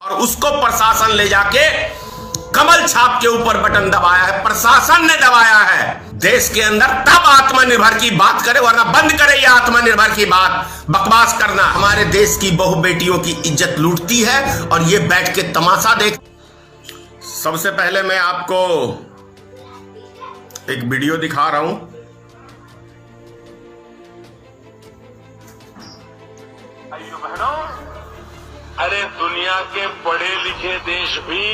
और उसको प्रशासन ले जाके कमल छाप के ऊपर बटन दबाया है, प्रशासन ने दबाया है। देश के अंदर तब आत्मनिर्भर की बात करे, वरना बंद करे ये आत्मनिर्भर की बात, बकवास करना। हमारे देश की बहु बेटियों की इज्जत लूटती है और ये बैठ के तमाशा देख। सबसे पहले मैं आपको एक वीडियो दिखा रहा हूं। भाइयों बहनों, अरे दुनिया के पढ़े लिखे देश भी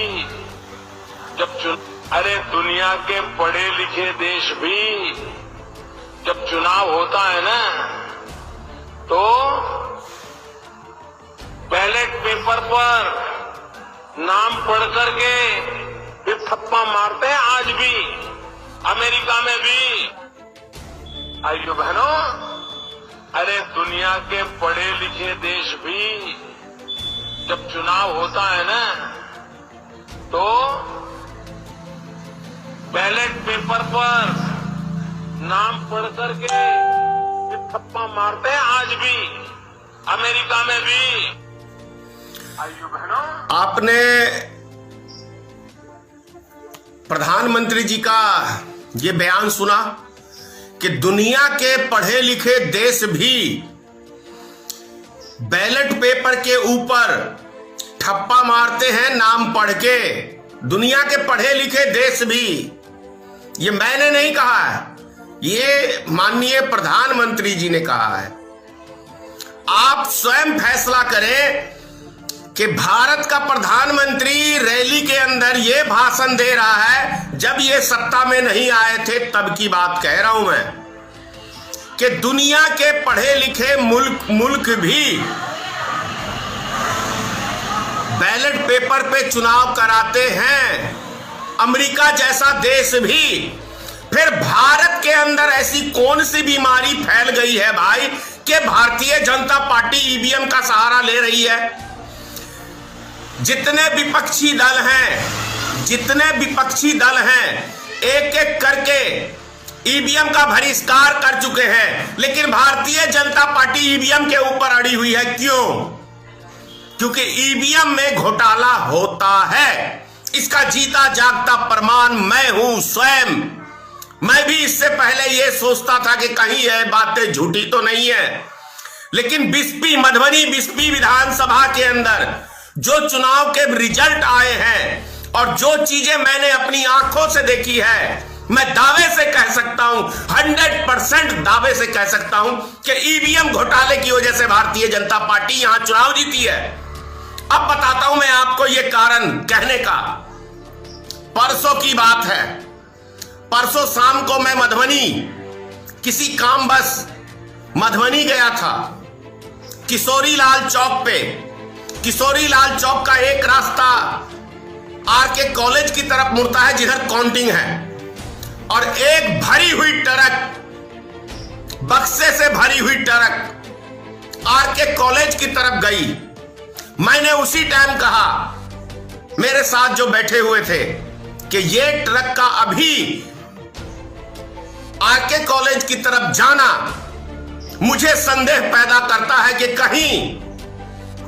जब चुनाव होता है ना, तो बैलेट पेपर पर नाम पढ़ करके फिर थप्पा मारते हैं। आज भी अमेरिका में भी। भाइयों बहनों, अरे दुनिया के पढ़े लिखे देश भी जब चुनाव होता है ना, तो बैलेट पेपर पर नाम पढ़ करके थप्पा मारते हैं। आज भी अमेरिका में भी। भाइयों बहनों, आपने प्रधानमंत्री जी का ये बयान सुना कि दुनिया के पढ़े लिखे देश भी बैलेट पेपर के ऊपर ठप्पा मारते हैं नाम पढ़ के। दुनिया के पढ़े लिखे देश भी, ये मैंने नहीं कहा है, ये माननीय प्रधानमंत्री जी ने कहा है। आप स्वयं फैसला करें कि भारत का प्रधानमंत्री रैली के अंदर ये भाषण दे रहा है, जब ये सत्ता में नहीं आए थे तब की बात कह रहा हूं मैं, कि दुनिया के पढ़े लिखे मुल्क भी बैलेट पेपर पे चुनाव कराते हैं, अमेरिका जैसा देश भी। फिर भारत के अंदर ऐसी कौन सी बीमारी फैल गई है भाई कि भारतीय जनता पार्टी ईवीएम का सहारा ले रही है? जितने विपक्षी दल हैं एक एक करके ईवीएम का बहिष्कार कर चुके हैं, लेकिन भारतीय जनता पार्टी ईवीएम के ऊपर अड़ी हुई है। क्यों? क्योंकि ईवीएम में घोटाला होता है। इसका जीता जागता प्रमाण मैं हूं स्वयं। मैं भी इससे पहले यह सोचता था कि कहीं यह बातें झूठी तो नहीं है, लेकिन मधुबनी बिस्पी विधानसभा के अंदर जो चुनाव के रिजल्ट आए हैं और जो चीजें मैंने अपनी आंखों से देखी है, मैं दावे से कह सकता हूं, 100% दावे से कह सकता हूं कि ईवीएम घोटाले की वजह से भारतीय जनता पार्टी यहां चुनाव जीती है। अब बताता हूं मैं आपको यह कारण कहने का। परसों की बात है, परसों शाम को मैं मधुबनी किसी काम बस मधुबनी गया था। किशोरी लाल चौक का एक रास्ता आरके कॉलेज की तरफ मुड़ता है, जिधर काउंटिंग है, और एक भरी हुई ट्रक, बक्से से भरी हुई ट्रक आरके कॉलेज की तरफ गई। मैंने उसी टाइम कहा मेरे साथ जो बैठे हुए थे कि ये ट्रक का अभी आरके कॉलेज की तरफ जाना मुझे संदेह पैदा करता है कि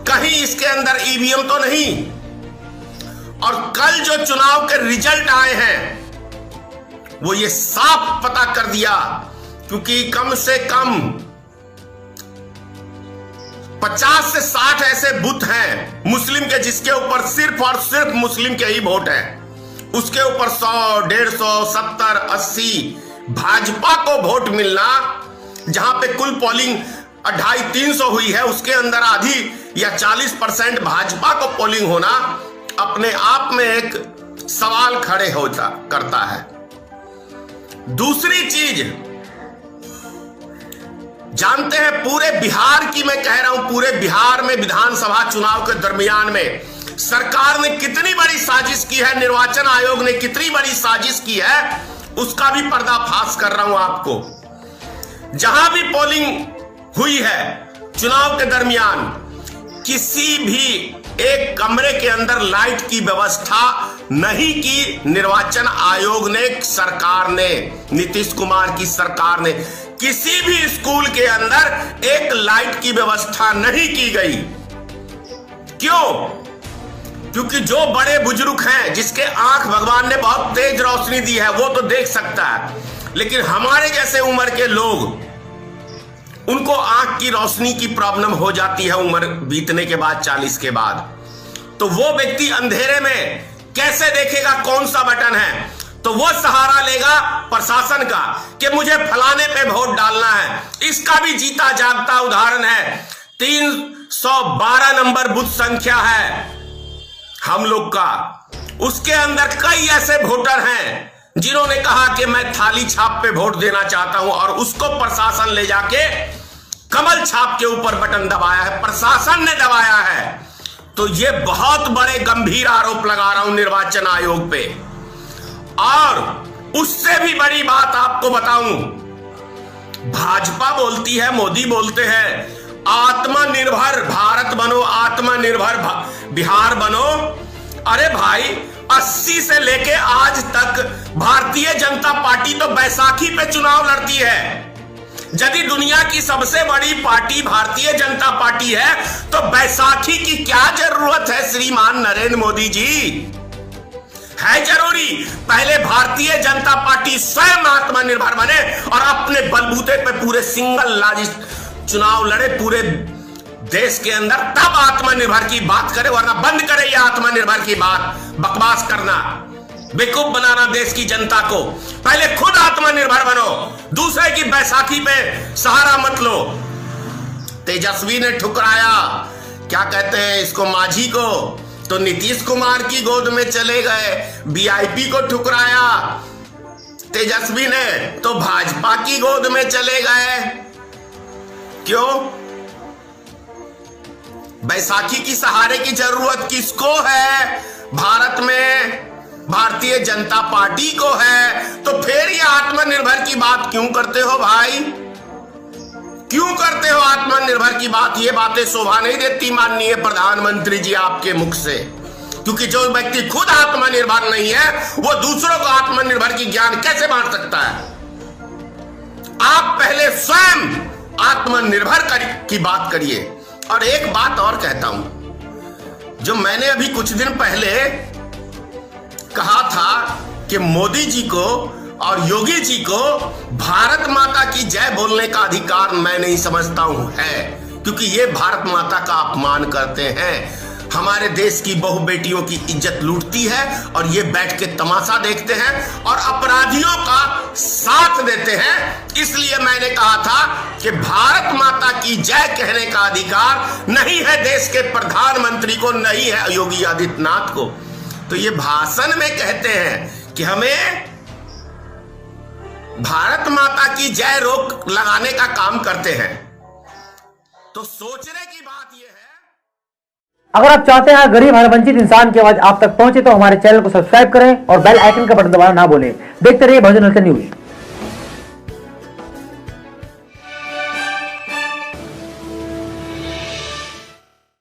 कहीं इसके अंदर ईवीएम तो नहीं। और कल जो चुनाव के रिजल्ट आए हैं वो ये साफ पता कर दिया, क्योंकि कम से कम 50 से 60 ऐसे बूथ हैं मुस्लिम के जिसके ऊपर सिर्फ और सिर्फ मुस्लिम के ही वोट हैं। उसके ऊपर 100, 150, 70, 80 भाजपा को वोट मिलना, जहां पे कुल पोलिंग 250-300 हुई है, उसके अंदर आधी या 40% भाजपा को पोलिंग होना अपने आप में एक सवाल खड़े करता है। दूसरी चीज जानते हैं, पूरे बिहार की मैं कह रहा हूं, पूरे बिहार में विधानसभा चुनाव के दरमियान में सरकार ने कितनी बड़ी साजिश की है, निर्वाचन आयोग ने कितनी बड़ी साजिश की है, उसका भी पर्दाफाश कर रहा हूं आपको। जहां भी पोलिंग हुई है चुनाव के दरमियान, किसी भी एक कमरे के अंदर लाइट की व्यवस्था नहीं की निर्वाचन आयोग ने, सरकार ने, नीतीश कुमार की सरकार ने। किसी भी स्कूल के अंदर एक लाइट की व्यवस्था नहीं की गई। क्यों? क्योंकि जो बड़े बुजुर्ग हैं, जिसके आंख भगवान ने बहुत तेज रोशनी दी है, वो तो देख सकता है, लेकिन हमारे जैसे उम्र के लोग, उनको आंख की रोशनी की प्रॉब्लम हो जाती है उम्र बीतने के बाद, 40 के बाद। तो वो व्यक्ति अंधेरे में कैसे देखेगा कौन सा बटन है? तो वो सहारा लेगा प्रशासन का कि मुझे फलाने पे वोट डालना है। इसका भी जीता जागता उदाहरण है, 312 नंबर बूथ संख्या है हम लोग का। उसके अंदर कई ऐसे वोटर हैं जिन्होंने कहा कि मैं थाली छाप पे वोट देना चाहता हूं, और उसको प्रशासन ले जाके कमल छाप के ऊपर बटन दबाया है, प्रशासन ने दबाया है। तो ये बहुत बड़े गंभीर आरोप लगा रहा हूं निर्वाचन आयोग पे। और उससे भी बड़ी बात आपको बताऊं, भाजपा बोलती है, मोदी बोलते हैं आत्मनिर्भर भारत बनो, आत्मनिर्भर बिहार बनो। अरे भाई, 80 से लेके आज तक भारतीय जनता पार्टी तो बैसाखी पे चुनाव लड़ती है। यदि दुनिया की सबसे बड़ी पार्टी भारतीय जनता पार्टी है, तो बैसाखी की क्या जरूरत है श्रीमान नरेंद्र मोदी जी? है जरूरी? पहले भारतीय जनता पार्टी स्वयं आत्मनिर्भर बने और अपने बलबूते पे पूरे सिंगल लार्जेस्ट चुनाव लड़े पूरे देश के अंदर, तब आत्मनिर्भर की बात करे। वरना बंद करे ये आत्मनिर्भर की बात, बकवास करना, बेवकूफ बनाना देश की जनता को। पहले खुद आत्मनिर्भर बनो, दूसरे की बैसाखी पे सहारा मत लो। तेजस्वी ने ठुकराया, क्या कहते हैं इसको, माझी को, तो नीतीश कुमार की गोद में चले गए। वीआईपी को ठुकराया तेजस्वी ने, तो भाजपा की गोद में चले गए। क्यों? बैसाखी की सहारे की जरूरत किसको है? भारत में भारतीय जनता पार्टी को है। तो फिर ये आत्मनिर्भर की बात क्यों करते हो भाई? क्यों करते हो आत्मनिर्भर की बात? ये बातें शोभा नहीं देती माननीय प्रधानमंत्री जी आपके मुख से, क्योंकि जो व्यक्ति खुद आत्मनिर्भर नहीं है, वो दूसरों को आत्मनिर्भर की ज्ञान कैसे बांट सकता है? आप पहले स्वयं आत्मनिर्भर की बात करिए। और एक बात और कहता हूं, जो मैंने अभी कुछ दिन पहले कहा था कि मोदी जी को और योगी जी को भारत माता की जय बोलने का अधिकार मैं नहीं समझता हूं है, क्योंकि ये भारत माता का अपमान करते हैं, हमारे देश की बहु बेटियों की इज्जत लूटती है, और ये बैठ के तमाशा देखते हैं और अपराधियों का साथ देते हैं। इसलिए मैंने कहा था कि भारत माता की जय कहने का अधिकार नहीं है देश के प्रधानमंत्री को, नहीं है योगी आदित्यनाथ को। तो ये भाषण में कहते हैं कि हमें भारत माता की जय रोक लगाने का काम करते हैं। तो सोचने की बात यह है, अगर आप चाहते हैं गरीब हर वंचित इंसान की आवाज आप तक पहुंचे, तो हमारे चैनल को सब्सक्राइब करें और बेल आइकन का बटन दबाना ना भूलें। देखते रहिए बहुजन न्यूज।